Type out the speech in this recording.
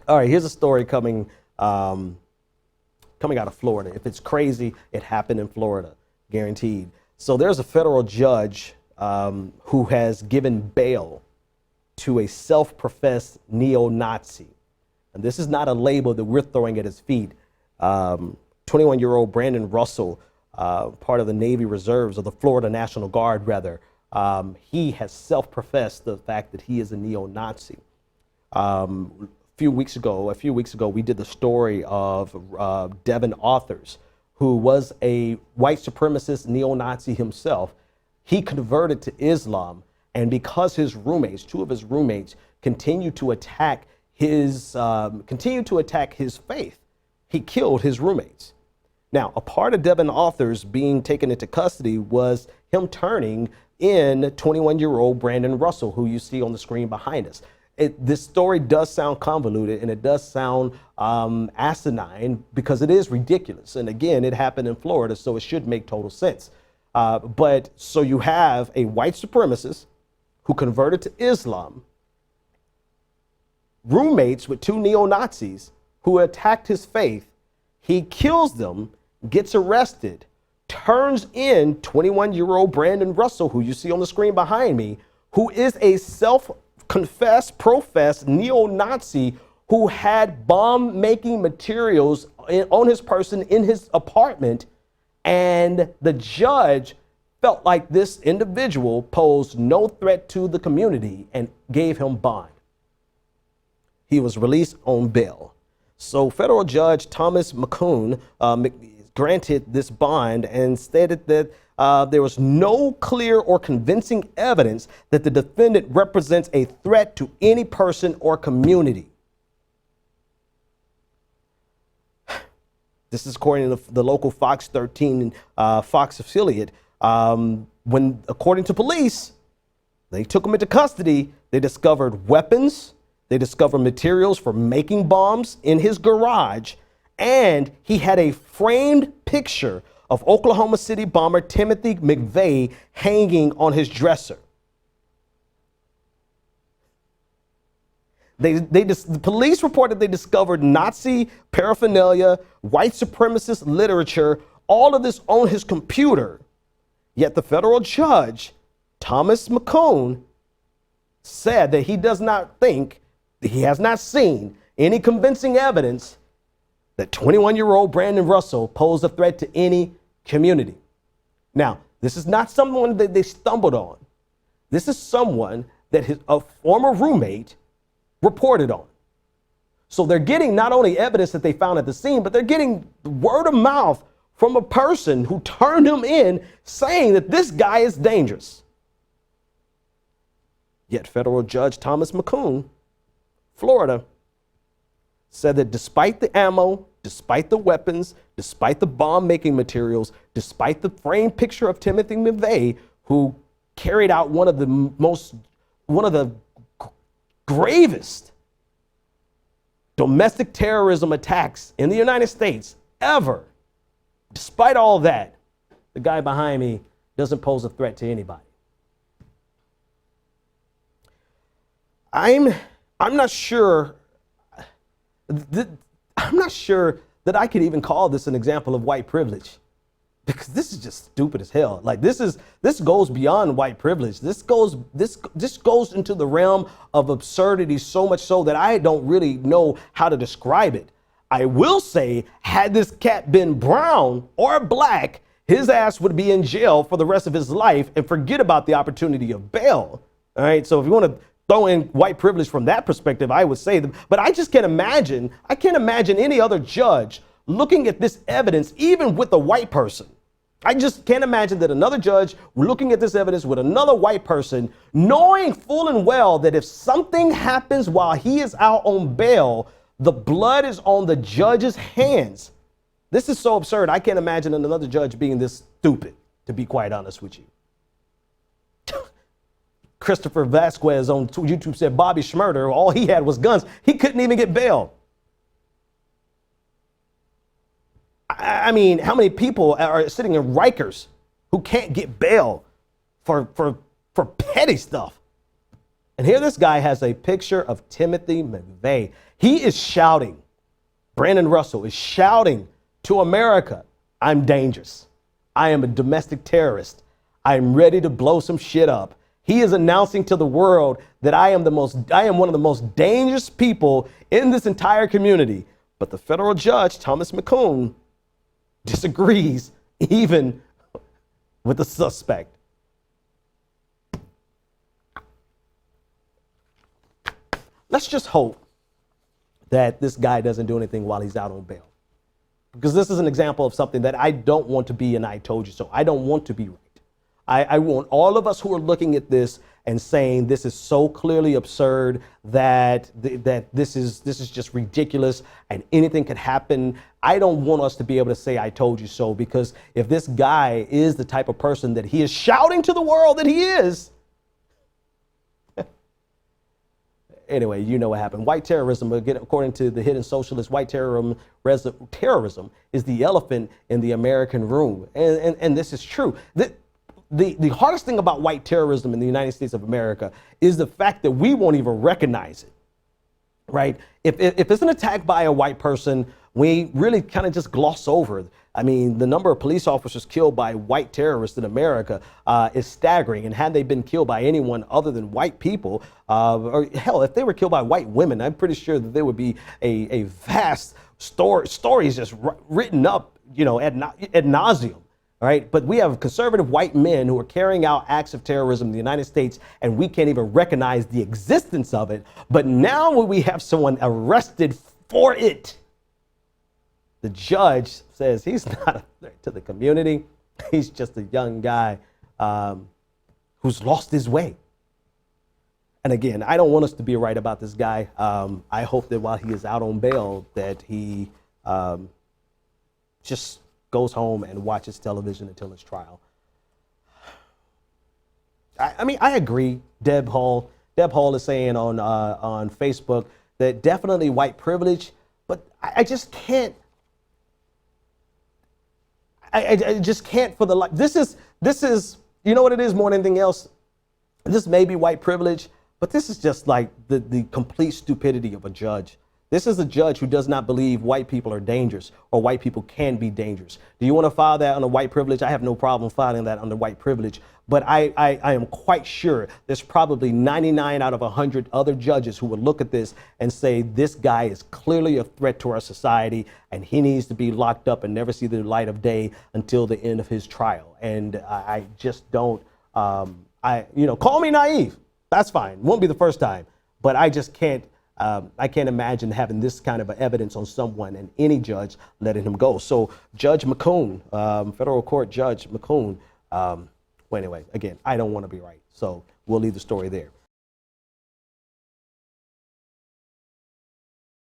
All right, here's a story coming out of Florida. If it's crazy, it happened in Florida, guaranteed. So there's a federal judge who has given bail to a self-professed neo-Nazi. And this is not a label that we're throwing at his feet. 21-year-old Brandon Russell, part of the Navy Reserves, or the Florida National Guard, rather, he has self-professed the fact that he is a neo-Nazi. A few weeks ago, we did the story of Devin Authors, who was a white supremacist neo-Nazi himself. He converted to Islam, and because his roommates, two of his roommates, continued to attack his faith, he killed his roommates. Now, a part of Devin Authors being taken into custody was him turning in 21-year-old Brandon Russell, who you see on the screen behind us. This story does sound convoluted, and it does sound asinine, because it is ridiculous. And again, it happened in Florida, so it should make total sense. But so you have a white supremacist who converted to Islam, roommates with two neo-Nazis who attacked his faith. He kills them, gets arrested, turns in 21-year-old Brandon Russell, who you see on the screen behind me, who is a self-confessed, professed neo-Nazi who had bomb-making materials on his person in his apartment. And the judge felt like this individual posed no threat to the community and gave him bond. He was released on bail. So federal judge Thomas McCoon granted this bond and stated that there was no clear or convincing evidence that the defendant represents a threat to any person or community. This is according to the local Fox 13 Fox affiliate. When, according to police, they took him into custody, they discovered weapons, they discovered materials for making bombs in his garage, and he had a framed picture of Oklahoma City bomber Timothy McVeigh hanging on his dresser. The police reported they discovered Nazi paraphernalia, white supremacist literature, all of this on his computer. Yet the federal judge, Thomas McCoon, said that he does not think, he has not seen any convincing evidence that 21-year-old Brandon Russell posed a threat to any community. Now, this is not someone that they stumbled on. This is someone that a former roommate reported on. So they're getting not only evidence that they found at the scene, but they're getting word of mouth from a person who turned him in, saying that this guy is dangerous. Yet federal judge Thomas McCoon, Florida, said that despite the ammo, despite the weapons, despite the bomb-making materials, despite the framed picture of Timothy McVeigh, who carried out one of the gravest domestic terrorism attacks in the United States ever, despite all that, the guy behind me doesn't pose a threat to anybody. I'm not sure that I could even call this an example of white privilege, because this is just stupid as hell. Like this goes beyond white privilege. This goes into the realm of absurdity, so much so that I don't really know how to describe it. I will say, had this cat been brown or black, his ass would be in jail for the rest of his life, and forget about the opportunity of bail. All right. So if you want to throw in white privilege from that perspective, I would say that, but I can't imagine any other judge looking at this evidence, even with a white person. I just can't imagine that another judge looking at this evidence with another white person, knowing full and well that if something happens while he is out on bail, the blood is on the judge's hands. This is so absurd. I can't imagine another judge being this stupid, to be quite honest with you. Christopher Vasquez on YouTube said Bobby Schmurder, all he had was guns. He couldn't even get bail. I mean, how many people are sitting in Rikers who can't get bail for petty stuff? And here this guy has a picture of Timothy McVeigh. He is shouting, Brandon Russell is shouting to America, I'm dangerous. I am a domestic terrorist. I am ready to blow some shit up. He is announcing to the world that I am one of the most dangerous people in this entire community. But the federal judge, Thomas McCoon, disagrees even with the suspect. Let's just hope that this guy doesn't do anything while he's out on bail. Because this is an example of something that I don't want to be, and I told you so. I don't want to be right. I want all of us who are looking at this and saying this is so clearly absurd that this is just ridiculous and anything could happen. I don't want us to be able to say I told you so, because if this guy is the type of person that he is shouting to the world that he is, anyway, you know what happened. White terrorism, again, according to the hidden socialist, white terrorism is the elephant in the American room. And this is true. The hardest thing about white terrorism in the United States of America is the fact that we won't even recognize it, right? If it's an attack by a white person, we really kind of just gloss over it. I mean, the number of police officers killed by white terrorists in America is staggering. And had they been killed by anyone other than white people, or hell, if they were killed by white women, I'm pretty sure that there would be a vast stories just written up, you know, ad nauseum. All right. But we have conservative white men who are carrying out acts of terrorism in the United States, and we can't even recognize the existence of it. But now when we have someone arrested for it, the judge says he's not a threat to the community. He's just a young guy who's lost his way. And again, I don't want us to be right about this guy. I hope that while he is out on bail, that he just goes home and watches television until his trial. I mean, I agree. Deb Hall is saying on Facebook that definitely white privilege, but I just can't. I just can't for the life. This is, you know what it is more than anything else? This may be white privilege, but this is just like the complete stupidity of a judge. This is a judge who does not believe white people are dangerous or white people can be dangerous. Do you want to file that under white privilege? I have no problem filing that under white privilege, but I am quite sure there's probably 99 out of 100 other judges who would look at this and say, this guy is clearly a threat to our society and he needs to be locked up and never see the light of day until the end of his trial. And I just don't, call me naive. That's fine. Won't be the first time, but I just can't. I can't imagine having this kind of evidence on someone and any judge letting him go. So Judge McCoon, federal court Judge McCoon, well, anyway, again, I don't want to be right. So we'll leave the story there.